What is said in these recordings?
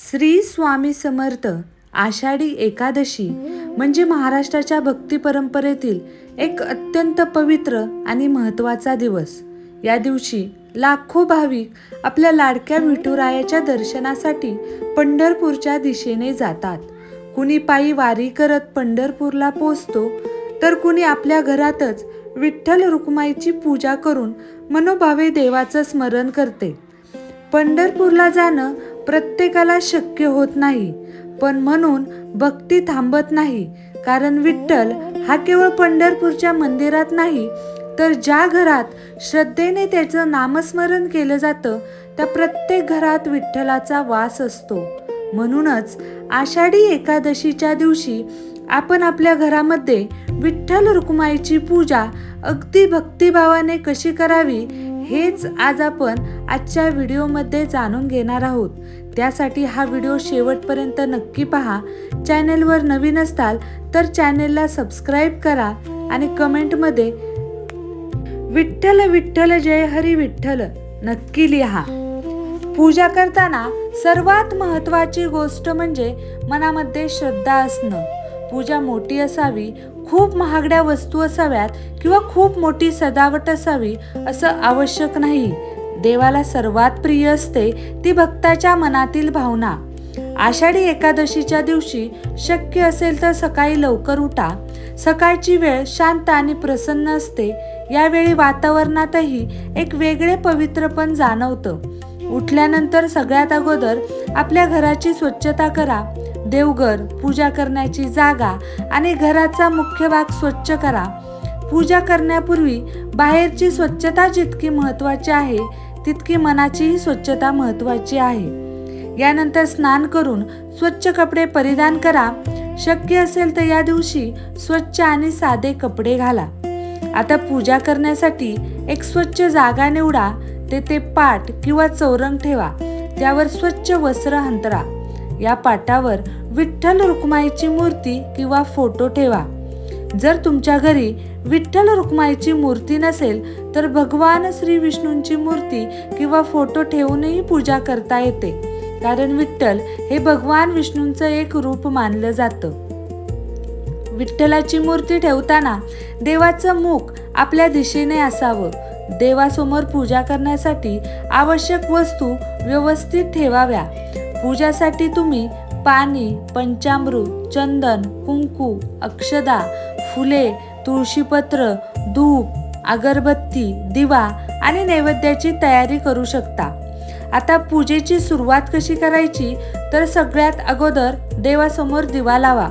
श्री स्वामी समर्थ आषाढी एकादशी म्हणजे महाराष्ट्राच्या भक्ती परंपरेतील एक अत्यंत पवित्र आणि महत्त्वाचा दिवस. या दिवशी लाखो भाविक आपल्या लाडक्या विठुरायाच्या दर्शनासाठी पंढरपूरच्या दिशेने जातात. कुणी पायी वारी करत पंढरपूरला पोहोचतो, तर कुणी आपल्या घरातच विठ्ठल रुक्माईची पूजा करून मनोभावे देवाचं स्मरण करते. पंढरपूरला जाणं प्रत्येकाला शक्य होत नाही, पण म्हणून भक्ती थांबत नाही. कारण विठ्ठल हा केवळ पंढरपूरच्या मंदिरात नाही, तर ज्या घरात श्रद्धेने त्याचं नामस्मरण केलं जातं त्या प्रत्येक घरात विठ्ठलाचा वास असतो. म्हणूनच आषाढी एकादशीच्या दिवशी आपण आपल्या घरामध्ये विठ्ठल रुक्माईची पूजा अगदी भक्तिभावाने कशी करावी हेच आज आपण आजच्या व्हिडिओमध्ये जाणून घेणार आहोत. त्यासाठी हा व्हिडिओ शेवटपर्यंत नक्की पहा. चॅनेलवर नवीन असताल तर चॅनेलला सबस्क्राईब करा आणि कमेंटमध्ये विठ्ठल विठ्ठल जय हरी विठ्ठल नक्की लिहा. पूजा करताना सर्वात महत्त्वाची गोष्ट म्हणजे मनामध्ये श्रद्धा असणं. पूजा मोठी असावी, खूप महागड्या वस्तू असाव्यात किंवा खूप मोठी सजावट असावी असं आवश्यक नाही. देवाला सर्वात प्रिय असते ती भक्ताच्या मनातील भावना. आषाढी एकादशीच्या दिवशी शक्य असेल तर सकाळी लवकर उठा. सकाळची वेळ शांत आणि प्रसन्न असते. यावेळी वातावरणातही एक वेगळे पवित्रपण जाणवतं. उठल्यानंतर सगळ्यात अगोदर आपल्या घराची स्वच्छता करा. देवघर, पूजा करण्याची जागा आणि घराचा मुख्य भाग स्वच्छ करा. पूजा करण्यापूर्वी बाहेरची स्वच्छता जितकी महत्त्वाची आहे तितकी मनाचीही स्वच्छता महत्त्वाची आहे. यानंतर स्नान करून स्वच्छ कपडे परिधान करा. शक्य असेल तर या दिवशी स्वच्छ आणि साधे कपडे घाला. आता पूजा करण्यासाठी एक स्वच्छ जागा निवडा. तेथे पाट किंवा चौरंग ठेवा. त्यावर स्वच्छ वस्त्र अंथरा. या पाटावर विठ्ठल रुक्माईची मूर्ती किंवा फोटो ठेवा. जर तुमच्या घरी विठ्ठल रुक्माईची मूर्ती नसेल तर भगवान श्री विष्णूंची मूर्ती किंवा फोटो ठेवूनही पूजा करता येते. कारण विठ्ठल हे भगवान विष्णूंचं एक रूप मानलं जातं. विठ्ठलाची मूर्ती ठेवताना देवाचं मुख आपल्या दिशेने असावं. देवासमोर पूजा करण्यासाठी आवश्यक वस्तू व्यवस्थित ठेवाव्या. पूजासाठी तुम्ही पाणी, पंचामृत, चंदन, कुंकू, अक्षदा, फुले, तुळशीपत्र, धूप, अगरबत्ती, दिवा आणि नैवेद्याची तयारी करू शकता. आता पूजेची सुरुवात कशी करायची तर सगळ्यात अगोदर देवासमोर दिवा लावा.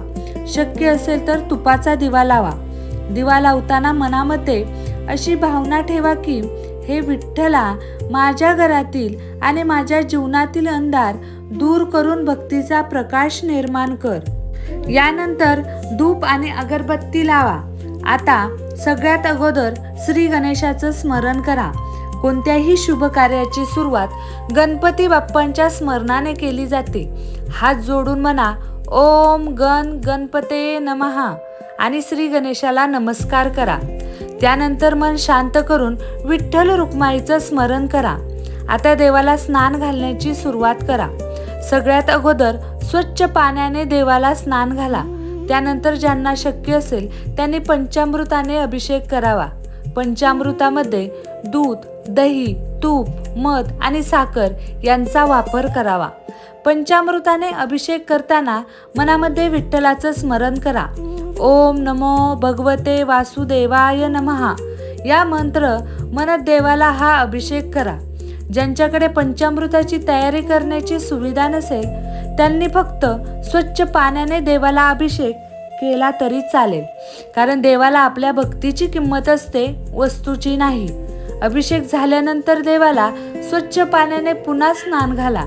शक्य असेल तर तुपाचा दिवा लावा. दिवा लावताना मनामध्ये अशी भावना ठेवा की हे विठ्ठला, माझ्या घरातील आणि माझ्या जीवनातील अंधार दूर करून भक्तीचा प्रकाश निर्माण कर. यानंतर धूप आणि अगरबत्ती लावा. आता सगळ्यात अगोदर श्री गणेशाचं स्मरण करा. कोणत्याही शुभ कार्याची सुरुवात गणपती बाप्पांच्या स्मरणाने केली जाते. हात जोडून म्हणा ओम गणपते नमः आणि श्री गणेशाला नमस्कार करा. त्यानंतर मन शांत करून विठ्ठल रुक्माईचं स्मरण करा. आता देवाला स्नान घालण्याची सुरुवात करा. सगळ्यात अगोदर स्वच्छ पाण्याने देवाला स्नान घाला. त्यानंतर ज्यांना शक्य असेल त्यांनी पंचामृताने अभिषेक करावा. पंचामृतामध्ये दूध, दही, तूप, मध आणि साखर यांचा वापर करावा. पंचामृताने अभिषेक करताना मनामध्ये विठ्ठलाचं स्मरण करा. ओम नमो भगवते वासुदेवाय नमः या मंत्र म्हणत देवाला हा अभिषेक करा. ज्यांच्याकडे पंचामृताची तयारी करण्याची सुविधा नसेल त्यांनी फक्त स्वच्छ पाण्याने देवाला अभिषेक केला तरी चालेल. कारण देवाला आपल्या भक्तीची किंमत असते, वस्तूची नाही. अभिषेक झाल्यानंतर देवाला स्वच्छ पाण्याने पुन्हा स्नान घाला.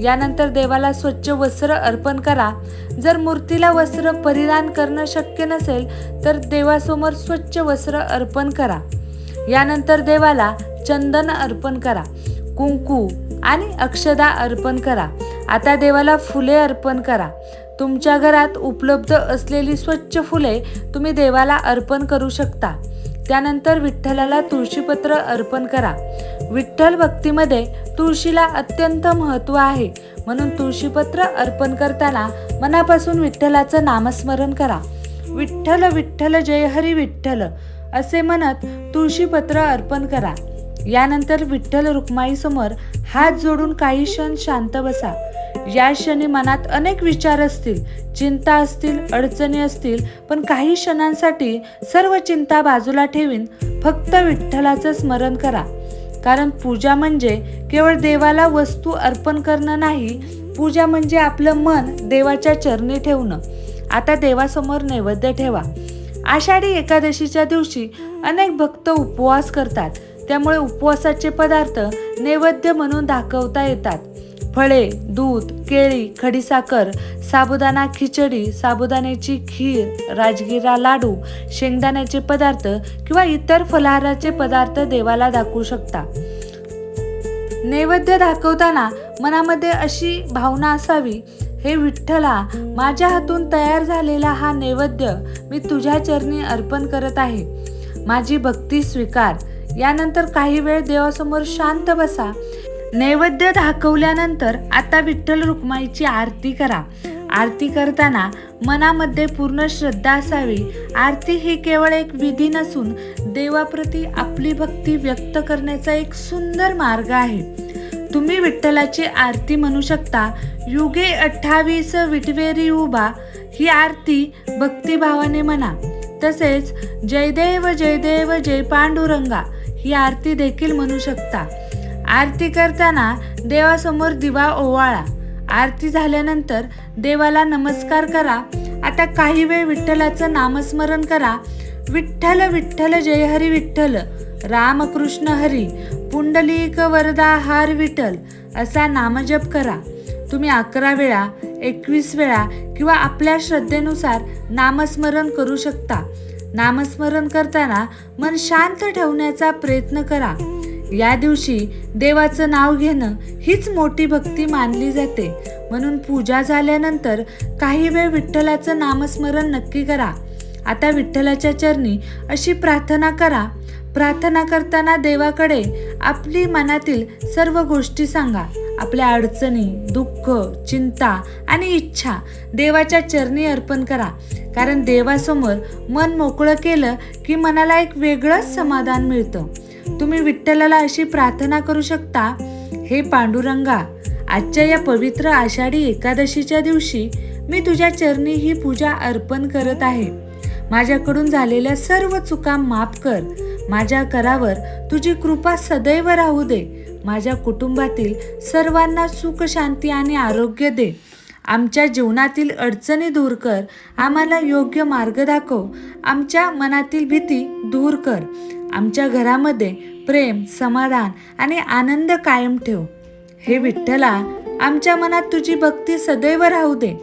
यानंतर देवाला स्वच्छ वस्त्र अर्पण करा. जर मूर्तीला वस्त्र परिधान करणं शक्य नसेल तर देवासमोर स्वच्छ वस्त्र अर्पण करा. यानंतर देवाला चंदन अर्पण करा, कुंकू आणि अक्षदा अर्पण करा. आता देवाला फुले अर्पण करा. तुमच्या घरात उपलब्ध असलेली स्वच्छ फुले तुम्ही देवाला अर्पण करू शकता. त्यानंतर विठ्ठलाला तुळशीपत्र अर्पण करा. विठ्ठल भक्तीमध्ये तुळशीला अत्यंत महत्त्व आहे, म्हणून तुळशीपत्र अर्पण करताना मनापासून विठ्ठलाचं नामस्मरण करा. विठ्ठल विठ्ठल जय हरी विठ्ठल असे म्हणत तुळशीपत्र अर्पण करा. यानंतर विठ्ठल रुक्माई समोर हात जोडून काही क्षण शांत बसा. या क्षणी मनात अनेक विचार असतील, चिंता असतील, अडचणी असतील, पण काही क्षणांसाठी सर्व चिंता बाजूला ठेवून फक्त विठ्ठलाचं स्मरण करा. कारण पूजा म्हणजे केवळ देवाला वस्तू अर्पण करणं नाही, पूजा म्हणजे आपलं मन देवाच्या चरणी ठेवणं. आता देवासमोर नैवेद्य ठेवा. आषाढी एकादशीच्या दिवशी अनेक भक्त उपवास करतात, त्यामुळे उपवासाचे पदार्थ नैवेद्य म्हणून दाखवता येतात. फळे, दूध, केळी, खडीसाखर, साबुदाणा खिचडी, साबुदाण्याची खीर, राजगिरा लाडू, शेंगदाण्याचे पदार्थ किंवा इतर फलाहाराचे पदार्थ देवाला दाखवू शकता. नैवेद्य दाखवताना मनामध्ये अशी भावना असावी, हे विठ्ठला, माझ्या हातून तयार झालेला हा नैवेद्य मी तुझ्या चरणी अर्पण करत आहे. माझी भक्ती स्वीकार. यानंतर काही वेळ देवासमोर शांत बसा. नैवेद्य दाखवल्यानंतर आता विठ्ठल रुक्माईची आरती करा. आरती करताना मनामध्ये पूर्ण श्रद्धा असावी. आरती ही केवळ एक विधी नसून देवाप्रती आपली भक्ती व्यक्त करण्याचा एक सुंदर मार्ग आहे. तुम्ही विठ्ठलाची आरती म्हणू शकता. युगे 28 विठवेरी उभा ही आरती भक्तिभावाने म्हणा. तसेच जयदेव जयदेव जय पांडुरंगा ही आरती देखील म्हणू शकता. आरती करताना देवासमोर दिवा ओवाळा. आरती झाल्यानंतर देवाला नमस्कार करा. आता काही वेळ विठ्ठलाचं नामस्मरण करा. विठ्ठल विठ्ठल जय हरी विठ्ठल, रामकृष्ण हरी, पुंडलिक वरदा हर विठ्ठल असा नामजप करा. तुम्ही 11 वेळा, 21 वेळा किंवा आपल्या श्रद्धेनुसार नामस्मरण करू शकता. नामस्मरण करताना मन शांत ठेवण्याचा प्रयत्न करा. या दिवशी देवाचं नाव घेणं हीच मोठी भक्ती मानली जाते. म्हणून पूजा झाल्यानंतर काही वेळ विठ्ठलाचं नामस्मरण नक्की करा. आता विठ्ठलाच्या चरणी अशी प्रार्थना करा. प्रार्थना करताना देवाकडे आपली मनातील सर्व गोष्टी सांगा. आपल्या अडचणी, दुःख, चिंता आणि इच्छा देवाच्या चरणी अर्पण करा. कारण देवासमोर मन मोकळं केलं की मनाला एक वेगळंच समाधान मिळतं. तुम्ही विठ्ठलाला अशी प्रार्थना करू शकता, हे पांडुरंगा, आजच्या या पवित्र आषाढी एकादशीच्या दिवशी मी तुझ्या चरणी ही पूजा अर्पण करत आहे. माझ्याकडून झालेल्या सर्व चुका माफ कर. माझ्या करावर तुझी कृपा सदैव राहू दे. माझ्या कुटुंबातील सर्वांना सुख, शांती आणि आरोग्य दे. आमच्या जीवनातील अडचणी दूर कर. आम्हाला योग्य मार्ग दाखव. आमच्या मनातील भीती दूर कर. आमच्या घरामध्ये प्रेम, समाधान आणि आनंद कायम ठेव. हे विठ्ठला, आमच्या मनात तुझी भक्ती सदैव राहू दे.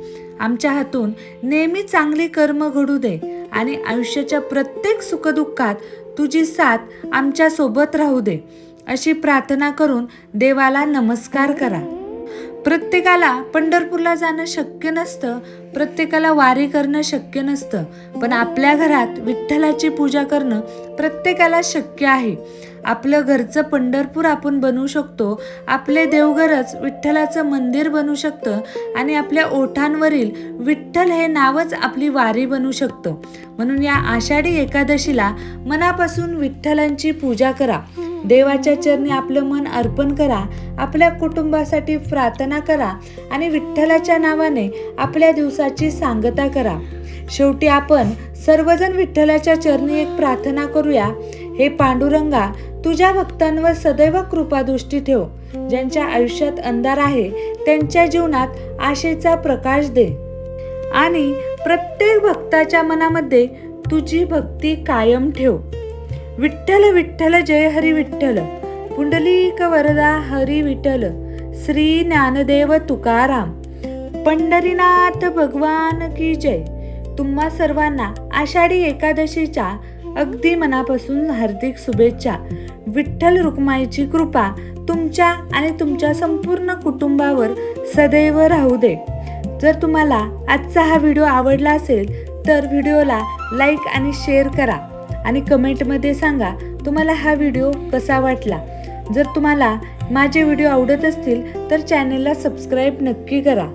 आमच्या हातून नेहमी चांगली कर्म घडू दे आणि आयुष्याच्या प्रत्येक सुखदुःखात तुझी साथ आमच्या सोबत राहू दे. अशी प्रार्थना करून देवाला नमस्कार करा. प्रत्येकाला पंढरपूरला जाणं शक्य नसतं, प्रत्येकाला वारी करणं शक्य नसतं, पण आपल्या घरात विठ्ठलाची पूजा करणं प्रत्येकाला शक्य आहे. आपलं घरचं पंढरपूर आपण बनवू शकतो. आपले देवघरच विठ्ठलाचं मंदिर बनू शकतं आणि आपल्या ओठांवरील विठ्ठल हे नावच आपली वारी बनू शकतं. म्हणून या आषाढी एकादशीला मनापासून विठ्ठलांची पूजा करा. देवाच्या चरणी आपलं मन अर्पण करा. आपल्या कुटुंबासाठी प्रार्थना करा आणि विठ्ठलाच्या नावाने आपल्या दिवसाची सांगता करा. शेवटी आपण सर्वजण विठ्ठलाच्या चरणी एक प्रार्थना करूया. हे पांडुरंगा, तुझ्या भक्तांवर सदैव कृपादृष्टी ठेव. ज्यांच्या आयुष्यात अंधार आहे त्यांच्या जीवनात आशेचा प्रकाश दे आणि प्रत्येक भक्ताच्या मनामध्ये तुझी भक्ती कायम ठेव. विठ्ठल विठ्ठल जय हरी विठ्ठल, पुंडलिक वरदा हरी विठ्ठल, श्री ज्ञानदेव तुकाराम, पंढरीनाथ भगवान की जय. तुम्हा सर्वांना आषाढी एकादशीच्या अगदी मनापासून हार्दिक शुभेच्छा. विठ्ठल रुक्माईची कृपा तुमच्या आणि तुमच्या संपूर्ण कुटुंबावर सदैव राहू दे. जर तुम्हाला आजचा हा व्हिडिओ आवडला असेल तर व्हिडिओला लाईक आणि शेअर करा आणि कमेंटमध्ये सांगा तुम्हाला हा व्हिडिओ कसा वाटला. जर तुम्हाला माझे व्हिडिओ आवडत असतील तर चॅनेलला सबस्क्राईब नक्की करा.